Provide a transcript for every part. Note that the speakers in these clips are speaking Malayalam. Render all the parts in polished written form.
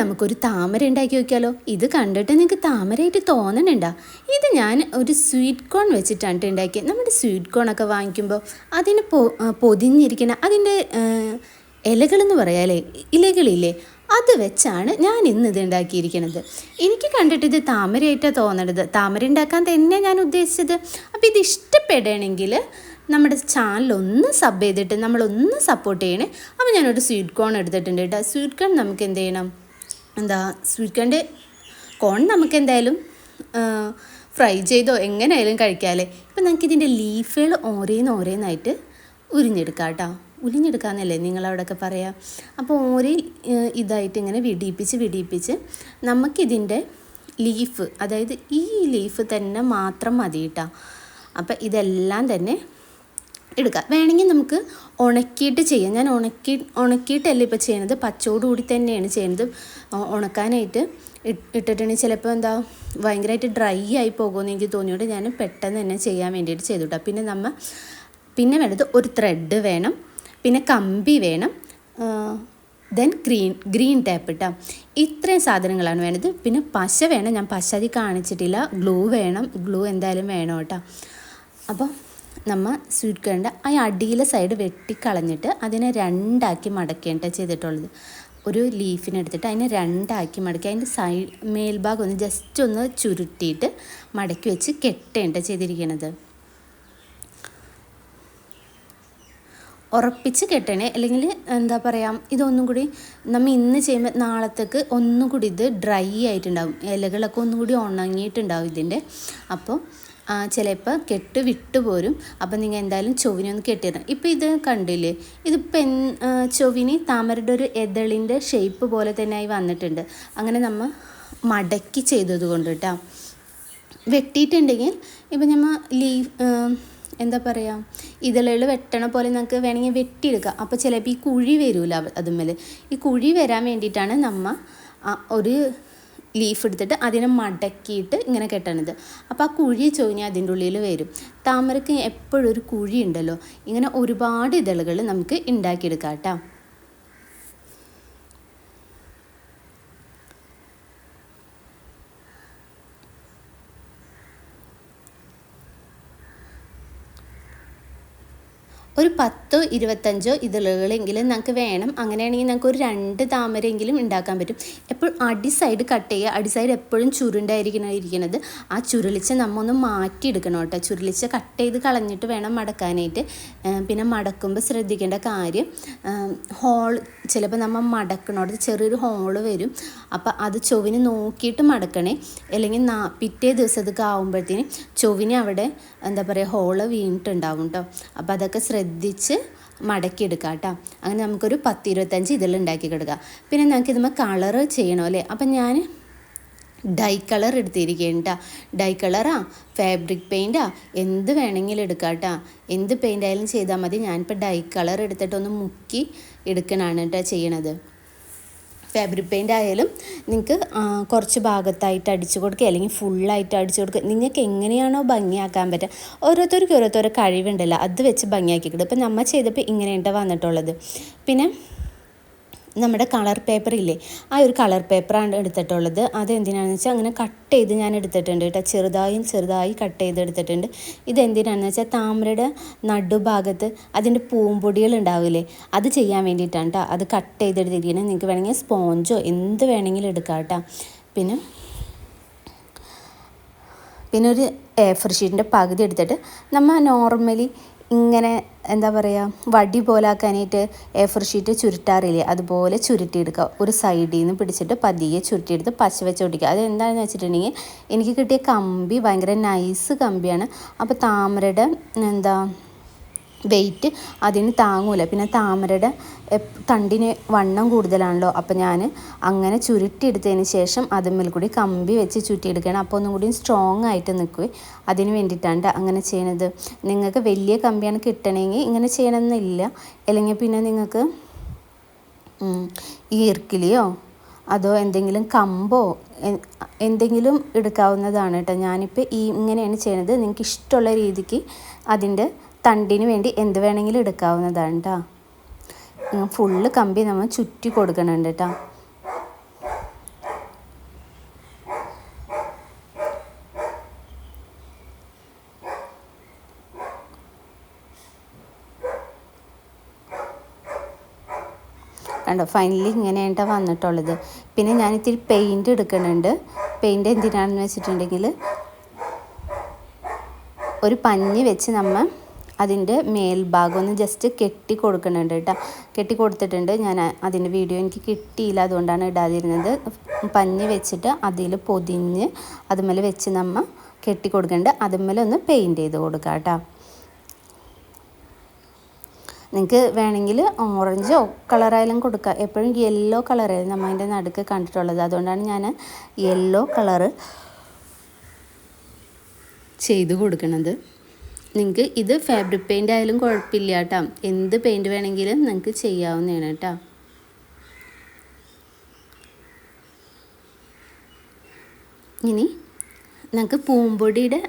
നമുക്കൊരു താമര ഉണ്ടാക്കി നോക്കിയാലോ? ഇത് കണ്ടിട്ട് നിങ്ങൾക്ക് താമരയായിട്ട് തോന്നണുണ്ടോ? ഇത് ഞാൻ ഒരു സ്വീറ്റ് കോൺ വെച്ചിട്ടാണ് ഉണ്ടാക്കിയത്. നമ്മുടെ സ്വീറ്റ് കോണൊക്കെ വാങ്ങിക്കുമ്പോൾ അതിന് പൊതിഞ്ഞിരിക്കുന്ന അതിൻ്റെ ഇലകളെന്ന് പറയാല്ലേ, ഇലകളില്ലേ, അത് വെച്ചാണ് ഞാൻ ഇന്നിത് ഉണ്ടാക്കിയിരിക്കുന്നത്. എനിക്ക് കണ്ടിട്ട് ഇത് താമരയായിട്ടാണ് തോന്നണത്. താമര ഉണ്ടാക്കാൻ തന്നെ ഞാൻ ഉദ്ദേശിച്ചത്. അപ്പോൾ ഇത് ഇഷ്ടപ്പെടണമെങ്കിൽ നമ്മുടെ ചാനലൊന്ന് സബ് ചെയ്തിട്ട് നമ്മളൊന്ന് സപ്പോർട്ട് ചെയ്യണേ. അപ്പോൾ ഞാനൊരു സ്വീറ്റ് കോൺ എടുത്തിട്ടുണ്ട് കേട്ടോ. സ്വീറ്റ് കോൺ നമുക്ക് എന്ത് ചെയ്യണം, സ്വീറ്റ് കോണിൻ്റെ കോൺ നമുക്ക് എന്തായാലും ഫ്രൈ ചെയ്തോ എങ്ങനെയായാലും കഴിക്കാമല്ലേ. ഇപ്പം നമുക്കിതിൻ്റെ ലീഫുകൾ ഓരോന്നായിട്ട് ഉരിഞ്ഞെടുക്കാം കേട്ടോ. ഉരിഞ്ഞെടുക്കാമെന്നല്ലേ നിങ്ങളവിടെയൊക്കെ പറയാം. അപ്പോൾ ഓരോ ഇതായിട്ട് ഇങ്ങനെ വിടിയിപ്പിച്ച് നമുക്കിതിൻ്റെ ലീഫ്, അതായത് ഈ ലീഫ് തന്നെ മാത്രം മതി കേട്ടോ. അപ്പം ഇതെല്ലാം തന്നെ എടുക്കാം. വേണമെങ്കിൽ നമുക്ക് ഉണക്കിയിട്ട് ചെയ്യാം. ഞാൻ ഉണക്കിയിട്ടല്ല ഇപ്പോൾ ചെയ്യുന്നത്, പച്ചോടുകൂടി തന്നെയാണ് ചെയ്യുന്നത്. ഉണക്കാനായിട്ട് ഇട്ടിട്ടുണ്ടെങ്കിൽ ചിലപ്പോൾ ഭയങ്കരമായിട്ട് ഡ്രൈ ആയി പോകുമെന്ന് എനിക്ക് തോന്നിയോണ്ട് ഞാൻ പെട്ടെന്ന് തന്നെ ചെയ്യാൻ വേണ്ടിയിട്ട് ചെയ്തു കേട്ടോ. പിന്നെ വേണ്ടത് ഒരു ത്രെഡ് വേണം, പിന്നെ കമ്പി വേണം, ദെൻ ഗ്രീൻ ടേപ്പ് ഇട്ടാം. ഇത്രയും സാധനങ്ങളാണ് വേണ്ടത്. പിന്നെ പശ വേണം, ഞാൻ പശ അതിൽ കാണിച്ചിട്ടില്ല. ഗ്ലൂ വേണം, ഗ്ലൂ എന്തായാലും വേണം കേട്ടോ. അപ്പോൾ നമ്മൾ സ്വീറ്റ് കോണിൻ്റെ ആ അടിയിലെ സൈഡ് വെട്ടിക്കളഞ്ഞിട്ട് അതിനെ രണ്ടാക്കി മടക്കേണ്ട ചെയ്തിട്ടുള്ളത്. ഒരു ലീഫിനെടുത്തിട്ട് അതിനെ രണ്ടാക്കി മടക്കി അതിൻ്റെ മേൽഭാഗം ഒന്ന് ജസ്റ്റ് ഒന്ന് ചുരുട്ടിയിട്ട് മടക്കി വെച്ച് കെട്ടേണ്ട ചെയ്തിരിക്കുന്നത്. ഉറപ്പിച്ച് കെട്ടണേ, അല്ലെങ്കിൽ ഇതൊന്നും കൂടി നമ്മൾ ഇന്ന് ചെയ്യുമ്പോൾ നാളത്തേക്ക് ഒന്നും കൂടി ഇത് ഡ്രൈ ആയിട്ടുണ്ടാവും, ഇലകളൊക്കെ ഒന്നും കൂടി ഉണങ്ങിയിട്ടുണ്ടാവും ഇതിൻ്റെ. അപ്പോൾ ചിലപ്പോൾ കെട്ട് വിട്ടുപോരും. അപ്പം നിങ്ങൾ എന്തായാലും ചൊവ്വിനെ ഒന്ന് കെട്ടിയിടണം. ഇപ്പോൾ ഇത് കണ്ടില്ലേ, ഇതിപ്പോൾ ചൊവ്വിന് താമരയുടെ ഒരു എതളിൻ്റെ ഷേപ്പ് പോലെ തന്നെ ആയി വന്നിട്ടുണ്ട്. അങ്ങനെ നമ്മൾ മടക്കി ചെയ്തത് കൊണ്ട് കേട്ടോ. വെട്ടിയിട്ടുണ്ടെങ്കിൽ ഇപ്പം നമ്മൾ ഇതളുകൾ വെട്ടണ പോലെ നമുക്ക് വേണമെങ്കിൽ വെട്ടിയെടുക്കാം. അപ്പോൾ ചിലപ്പോൾ ഈ കുഴി വരില്ല അതുമ്മേൽ. ഈ കുഴി വരാൻ വേണ്ടിയിട്ടാണ് നമ്മൾ ഒരു ലീഫ് എടുത്തിട്ട് അതിനെ മടക്കിയിട്ട് ഇങ്ങനെ കെട്ടണത്. അപ്പോൾ ആ കുഴി ചൊവ്വിന് അതിൻ്റെ ഉള്ളിൽ വരും. താമരക്ക് എപ്പോഴും ഒരു കുഴി ഉണ്ടല്ലോ. ഇങ്ങനെ ഒരുപാട് ഇതളുകൾ നമുക്ക് ഉണ്ടാക്കിയെടുക്കാം കേട്ടോ. ഒരു 10-25 ഇതളുകളെങ്കിലും നമുക്ക് വേണം. അങ്ങനെയാണെങ്കിൽ നമുക്ക് ഒരു 2 താമരയെങ്കിലും ഉണ്ടാക്കാൻ പറ്റും. എപ്പോഴും അടി സൈഡ് കട്ട് ചെയ്യുക. അടി സൈഡ് എപ്പോഴും ചുരുണ്ടായിരിക്കുന്നത്. ആ ചുരുളിച്ച നമ്മൾ ഒന്ന് മാറ്റിയെടുക്കണം കേട്ടോ. ചുരുളിച്ച കട്ട് ചെയ്ത് കളഞ്ഞിട്ട് വേണം മടക്കാനായിട്ട്. പിന്നെ മടക്കുമ്പോൾ ശ്രദ്ധിക്കേണ്ട കാര്യം, ചിലപ്പോൾ നമ്മൾ മടക്കണോടത്ത് ചെറിയൊരു ഹോള് വരും. അപ്പോൾ അത് ചൊവ്വിന് നോക്കിയിട്ട് മടക്കണേ, അല്ലെങ്കിൽ പിറ്റേ ദിവസത്തേക്ക് ആകുമ്പോഴത്തേന് ചൊവ്വിന് അവിടെ ഹോള് വീണിട്ടുണ്ടാവും കേട്ടോ. അപ്പോൾ അതൊക്കെ ശ്രദ്ധിച്ച് മടക്കിയെടുക്കാം കേട്ടോ. അങ്ങനെ നമുക്കൊരു 10-25 ഇതെല്ലാം ഉണ്ടാക്കി കൊടുക്കാം. പിന്നെ നമുക്കിതുമ്പോൾ കളറ് ചെയ്യണോ അല്ലേ. അപ്പം ഞാൻ ഡൈ കളർ എടുത്തിരിക്കുകയാണ് കേട്ടോ. ഡൈ കളറാ, ഫാബ്രിക് പെയിൻറ്റാ, എന്ത് വേണമെങ്കിലും എടുക്കാം കേട്ടോ. എന്ത് പെയിൻ്റ് ആയാലും ചെയ്താൽ മതി. ഞാനിപ്പോൾ ഡൈ കളർ എടുത്തിട്ടൊന്ന് മുക്കി എടുക്കണതാണ് കേട്ടോ ചെയ്യണത്. ഫാബ്രിക് പെയിൻ്റ് ആയാലും നിങ്ങൾക്ക് കുറച്ച് ഭാഗത്തായിട്ട് അടിച്ചു കൊടുക്കുക, അല്ലെങ്കിൽ ഫുള്ളായിട്ട് അടിച്ചു കൊടുക്കുക. നിങ്ങൾക്ക് എങ്ങനെയാണോ ഭംഗിയാക്കാൻ പറ്റുക, ഓരോരുത്തർക്ക് കഴിവുണ്ടല്ലോ, അത് വെച്ച് ഭംഗിയാക്കിക്കിടും. ഇപ്പം നമ്മൾ ചെയ്തപ്പോൾ ഇങ്ങനെയാണ് വന്നിട്ടുള്ളത്. പിന്നെ നമ്മുടെ കളർ പേപ്പർ ഇല്ലേ, ആ ഒരു കളർ പേപ്പറാണ് എടുത്തിട്ടുള്ളത്. അതെന്തിനാണെന്ന് വെച്ചാൽ അങ്ങനെ കട്ട് ചെയ്ത് ഞാൻ എടുത്തിട്ടുണ്ട് കേട്ടോ. ചെറുതായി കട്ട് ചെയ്ത് എടുത്തിട്ടുണ്ട്. ഇതെന്തിനാണെന്ന് വെച്ചാൽ താമരയുടെ നടുഭാഗത്ത് അതിൻ്റെ പൂമ്പൊടികൾ ഉണ്ടാവില്ലേ, അത് ചെയ്യാൻ വേണ്ടിയിട്ടാണ് കേട്ടോ. അത് കട്ട് ചെയ്തെടുത്തിരിക്കുന്നത്. നിങ്ങൾക്ക് വേണമെങ്കിൽ സ്പോഞ്ചോ എന്ത് വേണമെങ്കിലും എടുക്കാം കേട്ടോ. പിന്നെ ഒരു A4 ഷീറ്റിൻ്റെ പകുതി എടുത്തിട്ട് നമ്മൾ നോർമലി ഇങ്ങനെ വടി പോലെ ആക്കാനായിട്ട് A4 ഷീറ്റ് ചുരുട്ടാറില്ലേ, അതുപോലെ ചുരുട്ടിയെടുക്കുക. ഒരു സൈഡിൽ നിന്ന് പിടിച്ചിട്ട് പതിയെ ചുരുട്ടിയെടുത്ത് പശ വെച്ച് ഒട്ടിക്കുക. അതെന്താണെന്ന് വെച്ചിട്ടുണ്ടെങ്കിൽ എനിക്ക് കിട്ടിയ കമ്പി ഭയങ്കര നൈസ് കമ്പിയാണ്. അപ്പോൾ താമരയുടെ വെയിറ്റ് അതിന് താങ്ങൂല. പിന്നെ താമരയുടെ തണ്ടിന് വണ്ണം കൂടുതലാണല്ലോ. അപ്പോൾ ഞാൻ അങ്ങനെ ചുരുട്ടിയെടുത്തതിന് ശേഷം അതിന്മേൽ കൂടി കമ്പി വെച്ച് ചുറ്റിയെടുക്കുകയാണ്. അപ്പോൾ ഒന്നും കൂടി സ്ട്രോങ് ആയിട്ട് നിൽക്കുകയും അതിന് വേണ്ടിയിട്ടാണ് അങ്ങനെ ചെയ്യണത്. നിങ്ങൾക്ക് വലിയ കമ്പിയാണ് കിട്ടണമെങ്കിൽ ഇങ്ങനെ ചെയ്യണമെന്നില്ല. അല്ലെങ്കിൽ പിന്നെ നിങ്ങൾക്ക് ഈർക്കിലിയോ അതോ എന്തെങ്കിലും കമ്പോ എന്തെങ്കിലും എടുക്കാവുന്നതാണ് കേട്ടോ. ഞാനിപ്പോൾ ഇങ്ങനെയാണ് ചെയ്യണത്. നിങ്ങൾക്ക് ഇഷ്ടമുള്ള രീതിക്ക് അതിൻ്റെ തണ്ടിന് വേണ്ടി എന്ത് വേണമെങ്കിലും എടുക്കാവുന്നതാണ് കേട്ടോ. ഫുള്ള് കമ്പി നമ്മൾ ചുറ്റി കൊടുക്കണുണ്ട് കേട്ടോ. കണ്ടോ ഫൈനലി ഇങ്ങനെയായിട്ടാണ് വന്നിട്ടുള്ളത്. പിന്നെ ഞാൻ ഇത്തിരി പെയിൻറ്റ് എടുക്കുന്നുണ്ട്. പെയിൻറ്റ് എന്തിനാണെന്ന് വെച്ചിട്ടുണ്ടെങ്കിൽ ഒരു പഞ്ഞി വെച്ച് നമ്മൾ അതിൻ്റെ മേൽഭാഗം ഒന്ന് ജസ്റ്റ് കെട്ടി കൊടുക്കുന്നുണ്ട് കേട്ടോ. കെട്ടി കൊടുത്തിട്ടുണ്ട്. ഞാൻ അതിൻ്റെ വീഡിയോ എനിക്ക് കിട്ടിയില്ല, അതുകൊണ്ടാണ് ഇടാതിരുന്നത്. പഞ്ഞി വെച്ചിട്ട് അതിൽ പൊതിഞ്ഞ് അതുമേൽ വെച്ച് നമ്മൾ കെട്ടി കൊടുക്കുന്നുണ്ട്. അതുമേലൊന്ന് പെയിൻറ്റ് ചെയ്ത് കൊടുക്കാം കേട്ടോ. നിങ്ങൾക്ക് വേണമെങ്കിൽ ഓറഞ്ചോ കളറായാലും കൊടുക്കാം. എപ്പോഴും യെല്ലോ കളറായിരുന്നു നമ്മൾ അതിൻ്റെ നടുക്ക് കണ്ടിട്ടുള്ളത്, അതുകൊണ്ടാണ് ഞാൻ യെല്ലോ കളറ് ചെയ്ത് കൊടുക്കുന്നത്. നിങ്ങൾക്ക് ഇത് ഫാബ്രിക് പെയിൻ്റ് ആയാലും കുഴപ്പമില്ല കേട്ടോ. എന്ത് പെയിൻറ്റ് വേണമെങ്കിലും നിങ്ങൾക്ക് ചെയ്യാവുന്നതാണ് കേട്ടോ. ഇനി നമുക്ക് പൂമ്പൊടിയുടെ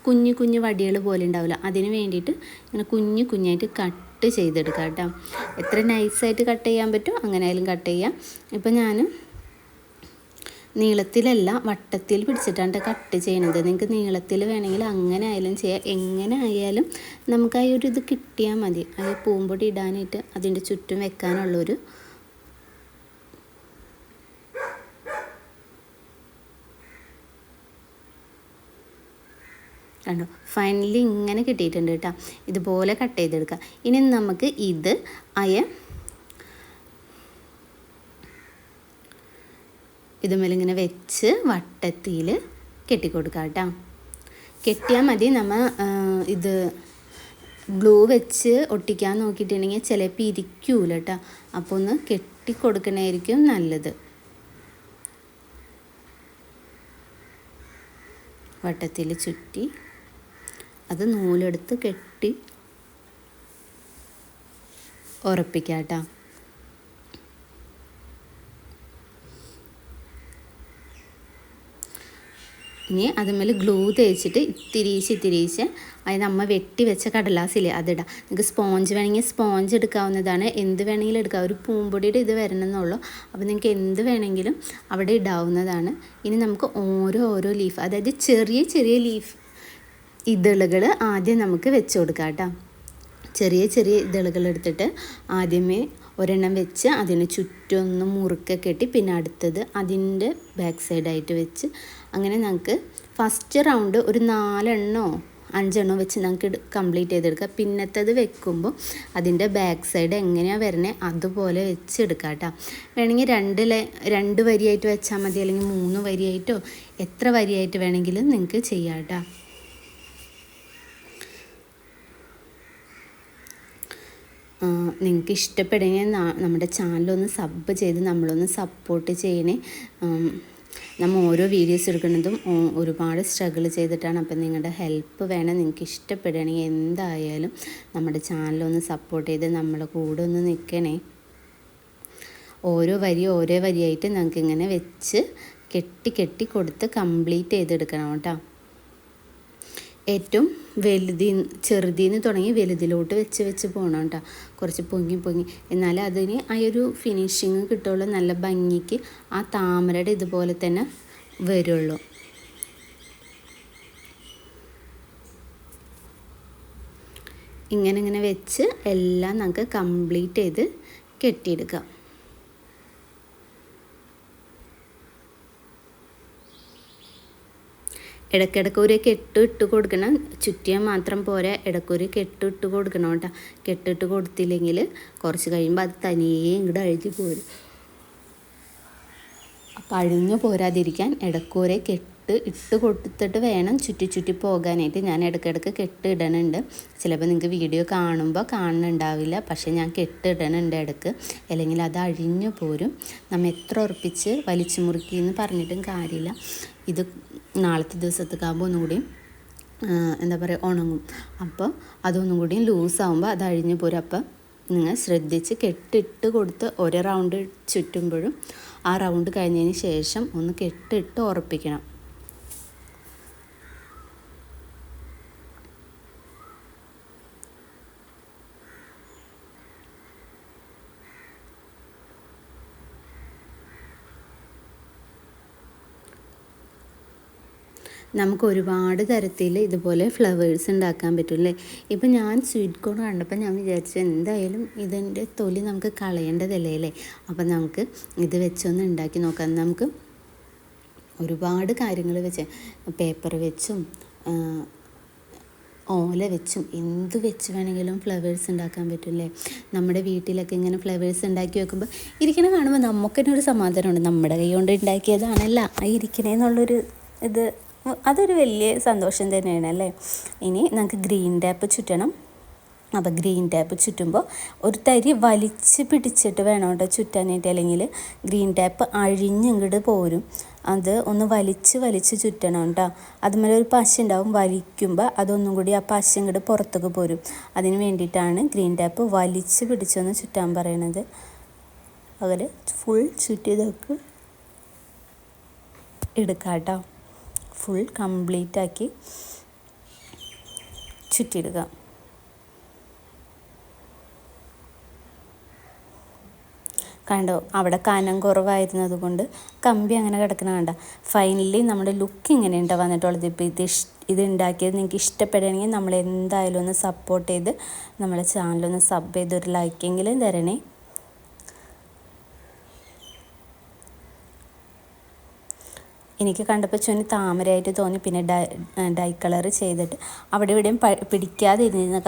കുഞ്ഞു കുഞ്ഞു വടികൾ പോലെ ഉണ്ടാവില്ല, അതിന് വേണ്ടിയിട്ട് ഇങ്ങനെ കുഞ്ഞു കുഞ്ഞായിട്ട് കട്ട് ചെയ്തെടുക്കാം കേട്ടോ. എത്ര നൈസായിട്ട് കട്ട് ചെയ്യാൻ പറ്റുമോ അങ്ങനെ ആയാലും കട്ട് ചെയ്യാം. ഇപ്പം ഞാൻ നീളത്തിലല്ല വട്ടത്തിൽ പിടിച്ചിട്ടാണ് കട്ട് ചെയ്യണത്. നിങ്ങൾക്ക് നീളത്തിൽ വേണമെങ്കിൽ അങ്ങനെ ആയാലും ചെയ്യാം. എങ്ങനെ ആയാലും നമുക്ക് ആ ഒരു ഇത് കിട്ടിയാൽ മതി. ആ പൂമ്പൊടി ഇടാനായിട്ട് അതിൻ്റെ ചുറ്റും വെക്കാനുള്ളൊരു കണ്ടോ ഫൈനലി ഇങ്ങനെ കിട്ടിയിട്ടുണ്ട് കേട്ടോ. ഇതുപോലെ കട്ട് ചെയ്തെടുക്കുക. ഇനി നമുക്ക് ഇത് ഇതുമേലിങ്ങനെ വെച്ച് വട്ടത്തിൽ കെട്ടിക്കൊടുക്കാം കേട്ടോ. കെട്ടിയാൽ മതി. നമ്മൾ ഇത് ഗ്ലൂ വെച്ച് ഒട്ടിക്കാൻ നോക്കിയിട്ടുണ്ടെങ്കിൽ ചിലപ്പോൾ ഇരിക്കൂല കേട്ടോ. അപ്പോൾ ഒന്ന് കെട്ടിക്കൊടുക്കണമായിരിക്കും നല്ലത്. വട്ടത്തിൽ ചുറ്റി അത് നൂലെടുത്ത് കെട്ടി ഉറപ്പിക്കാം കേട്ടോ. ഇനി അതുമേൽ ഗ്ലൂ തേച്ചിട്ട് ഇത്തിരീശ് അത് നമ്മൾ വെട്ടി വെച്ച കടലാസില്ലേ അതിടാം. നിങ്ങൾക്ക് സ്പോഞ്ച് വേണമെങ്കിൽ സ്പോഞ്ച് എടുക്കാവുന്നതാണ്. എന്ത് വേണമെങ്കിലും എടുക്കാം. ഒരു പൂമ്പൊടിയുടെ ഇത് വരണമെന്നുള്ളൂ. അപ്പോൾ നിങ്ങൾക്ക് എന്ത് വേണമെങ്കിലും അവിടെ ഇടാവുന്നതാണ്. ഇനി നമുക്ക് ഓരോ ലീഫ്, അതായത് ചെറിയ ചെറിയ ലീഫ് ഇതളുകൾ ആദ്യം നമുക്ക് വെച്ച് കൊടുക്കാം കേട്ടോ. ചെറിയ ചെറിയ ഇതളുകൾ എടുത്തിട്ട് ആദ്യമേ ഒരെണ്ണം വെച്ച് അതിന് ചുറ്റൊന്ന് മുറുക്കെ കെട്ടി പിന്നെ അടുത്തത് അതിൻ്റെ ബാക്ക് സൈഡായിട്ട് വെച്ച് അങ്ങനെ നമുക്ക് ഫസ്റ്റ് റൗണ്ട് ഒരു 4-5 വെച്ച് നമുക്ക് കംപ്ലീറ്റ് ചെയ്തെടുക്കാം. പിന്നത്തത് വെക്കുമ്പോൾ അതിൻ്റെ ബാക്ക് സൈഡ് എങ്ങനെയാണ് വരണേ അതുപോലെ വെച്ചെടുക്കാം കേട്ടോ. വേണമെങ്കിൽ 2 വരിയായിട്ട് വെച്ചാൽ മതി, അല്ലെങ്കിൽ 3 വരിയായിട്ടോ എത്ര വരിയായിട്ട് വേണമെങ്കിലും നിങ്ങൾക്ക് ചെയ്യാം കേട്ടോ. നിങ്ങൾക്ക് ഇഷ്ടപ്പെടുമെങ്കിൽ നമ്മുടെ ചാനലൊന്ന് സബ് ചെയ്ത് നമ്മളൊന്ന് സപ്പോർട്ട് ചെയ്യണേ. നമ്മൾ ഓരോ വീഡിയോസ് എടുക്കുന്നതും ഒരുപാട് സ്ട്രഗിൾ ചെയ്തിട്ടാണ്. അപ്പം നിങ്ങളുടെ ഹെൽപ്പ് വേണം. നിങ്ങൾക്ക് ഇഷ്ടപ്പെടുകയാണെങ്കിൽ എന്തായാലും നമ്മുടെ ചാനലൊന്ന് സപ്പോർട്ട് ചെയ്ത് നമ്മളെ കൂടെ ഒന്ന് നിൽക്കണേ. ഓരോ വരിയായിട്ട് നമുക്കിങ്ങനെ വെച്ച് കെട്ടി കൊടുത്ത് കംപ്ലീറ്റ് ചെയ്തെടുക്കണം കേട്ടോ. ഏറ്റവും ചെറുതിന്ന് തുടങ്ങി വലുതിലോട്ട് വെച്ച് പോകണം കേട്ടോ. കുറച്ച് പൊങ്ങി എന്നാലും അതിന് ആ ഒരു ഫിനിഷിങ് കിട്ടുള്ളൂ. നല്ല ഭംഗിക്ക് ആ താമരയുടെ ഇതുപോലെ തന്നെ വരുള്ളൂ. ഇങ്ങനെ വെച്ച് എല്ലാം നമുക്ക് കംപ്ലീറ്റ് ചെയ്ത് കെട്ടിയെടുക്കാം. ഇടയ്ക്കിടയ്ക്ക് ഒരു കെട്ട് കൊടുക്കണം. ചുറ്റിയാൽ മാത്രം പോരാ, ഇടയ്ക്കൊരു കെട്ട് കൊടുക്കണം കേട്ടോ. കെട്ടിട്ട് കൊടുത്തില്ലെങ്കിൽ കുറച്ച് കഴിയുമ്പോൾ അത് തനിയെ ഇങ്ങോട്ട് അഴുകി പോരും. അപ്പോൾ അഴിഞ്ഞു പോരാതിരിക്കാൻ ഇടയ്ക്കൊരു ഇട്ട് കൊടുത്തിട്ട് വേണം ചുറ്റി പോകാനായിട്ട്. ഞാൻ ഇടയ്ക്കിടയ്ക്ക് കെട്ട് ഇടണുണ്ട്. ചിലപ്പോൾ നിങ്ങൾക്ക് വീഡിയോ കാണുമ്പോൾ കാണുന്നുണ്ടാവില്ല, പക്ഷേ ഞാൻ കെട്ട് ഇടണുണ്ട് ഇടയ്ക്ക്, അല്ലെങ്കിൽ അത് അഴിഞ്ഞു പോരും. നമ്മൾ എത്ര ഉറപ്പിച്ച് വലിച്ചു മുറുക്കി എന്ന് പറഞ്ഞിട്ടും കാര്യമില്ല. ഇത് നാളത്തെ ദിവസത്തേക്കാകുമ്പോൾ ഒന്നുകൂടി എന്താ പറയുക ഉണങ്ങും. അപ്പോൾ അതൊന്നും കൂടി ലൂസാകുമ്പോൾ അത് അഴിഞ്ഞു പോരും. അപ്പം നിങ്ങൾ ശ്രദ്ധിച്ച് കെട്ടിട്ട് കൊടുത്ത് ഒരു റൗണ്ട് ചുറ്റുമ്പോഴും ആ റൗണ്ട് കഴിഞ്ഞതിന് ശേഷം ഒന്ന് കെട്ടിട്ട് ഉറപ്പിക്കണം. നമുക്ക് ഒരുപാട് തരത്തിൽ ഇതുപോലെ ഫ്ലവേഴ്സ് ഉണ്ടാക്കാൻ പറ്റും അല്ലേ. ഇപ്പം ഞാൻ സ്വീറ്റ് കോൺ കണ്ടപ്പോൾ ഞാൻ വിചാരിച്ചു എന്തായാലും ഇതിൻ്റെ തൊലി നമുക്ക് കളയേണ്ടതല്ലേ അല്ലേ. അപ്പം നമുക്ക് ഇത് വെച്ചൊന്ന് ഉണ്ടാക്കി നോക്കാം. നമുക്ക് ഒരുപാട് കാര്യങ്ങൾ വെച്ച് പേപ്പർ വെച്ചും ഓല വെച്ചും എന്ത് വെച്ച് വേണമെങ്കിലും ഫ്ലവേഴ്സ് ഉണ്ടാക്കാൻ പറ്റില്ലേ. നമ്മുടെ വീട്ടിലൊക്കെ ഇങ്ങനെ ഫ്ലവേഴ്സ് ഉണ്ടാക്കി വെക്കുമ്പോൾ ഇരിക്കണ കാണുമ്പോൾ നമുക്ക് തന്നെ ഒരു സമാധാനമുണ്ട്. നമ്മുടെ കൈ കൊണ്ട് ഉണ്ടാക്കിയതാണല്ല ആ ഇരിക്കണേന്നുള്ളൊരു ഇത്, അതൊരു വലിയ സന്തോഷം തന്നെയാണ് അല്ലേ. ഇനി നമുക്ക് ഗ്രീൻ ടാപ്പ് ചുറ്റണം. അപ്പോൾ ഗ്രീൻ ടാപ്പ് ചുറ്റുമ്പോൾ ഒരു തരി വലിച്ച് പിടിച്ചിട്ട് വേണം കേട്ടോ ചുറ്റാനായിട്ട്, അല്ലെങ്കിൽ ഗ്രീൻ ടാപ്പ് അഴിഞ്ഞിങ്ങോട്ട് പോരും. അത് ഒന്ന് വലിച്ച് ചുറ്റണം കേട്ടോ. അതുപോലെ ഒരു പശ ഉണ്ടാവും, വലിക്കുമ്പോൾ അതൊന്നും കൂടി ആ പശ ഇങ്ങോട്ട് പുറത്തേക്ക് പോരും. അതിന് വേണ്ടിയിട്ടാണ് ഗ്രീൻ ടാപ്പ് വലിച്ച് പിടിച്ചൊന്ന് ചുറ്റാൻ പറയണത്. അതുപോലെ ഫുൾ ചുറ്റിയതൊക്കെ എടുക്കാം കേട്ടോ. ഫുൾ കംപ്ലീറ്റ് ആക്കി ചുറ്റിയിടുക. കണ്ടോ, അവിടെ കനം കുറവായിരുന്നത് കൊണ്ട് കമ്പി അങ്ങനെ കിടക്കണ കണ്ട. ഫൈനലി നമ്മുടെ ലുക്ക് ഇങ്ങനെ ഉണ്ട് വന്നിട്ടുള്ളത്. ഇപ്പോൾ ഇത് ഉണ്ടാക്കിയത് നിങ്ങൾക്ക് ഇഷ്ടപ്പെടുകയാണെങ്കിൽ നമ്മൾ എന്തായാലും ഒന്ന് സപ്പോർട്ട് ചെയ്ത് നമ്മളെ ചാനലൊന്ന് സബ് ചെയ്ത് ഒരു ലൈക്കെങ്കിലും തരണേ. എനിക്ക് കണ്ടപ്പോൾ ചുനി താമരയായിട്ട് തോന്നി. പിന്നെ ഡൈ കളർ ചെയ്തിട്ട് അവിടെ ഇവിടെയും പിടിക്കാതെ ഇരുന്നിരുന്ന